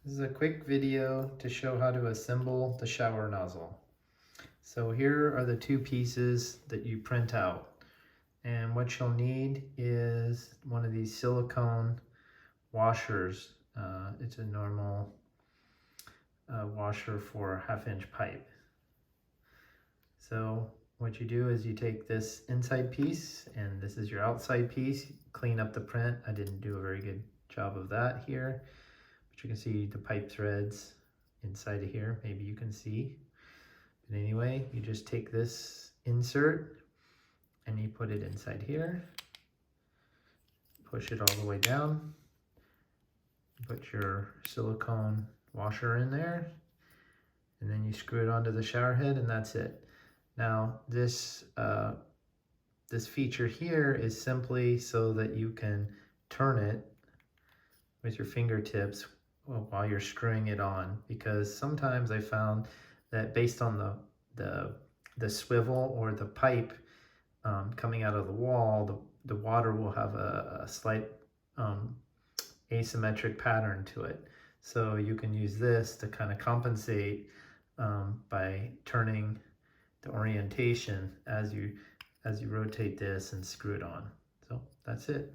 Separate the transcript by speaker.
Speaker 1: This is a quick video to show how to assemble the shower nozzle. So here are the two pieces that you print out. And what you'll need is one of these silicone washers. It's a normal washer for a 1/2-inch pipe. So what you do is you take this inside piece and this is your outside piece, clean up the print. I didn't do a very good job of that here. But you can see the pipe threads inside of here. Maybe you can see. But anyway, you just take this insert and you put it inside here. Push it all the way down. Put your silicone washer in there. And then you screw it onto the shower head and that's it. Now this feature here is simply so that you can turn it with your fingertips while you're screwing it on, because sometimes I found that based on the swivel or the pipe coming out of the wall, the water will have a slight asymmetric pattern to it. So you can use this to kind of compensate by turning the orientation as you rotate this and screw it on. So that's it.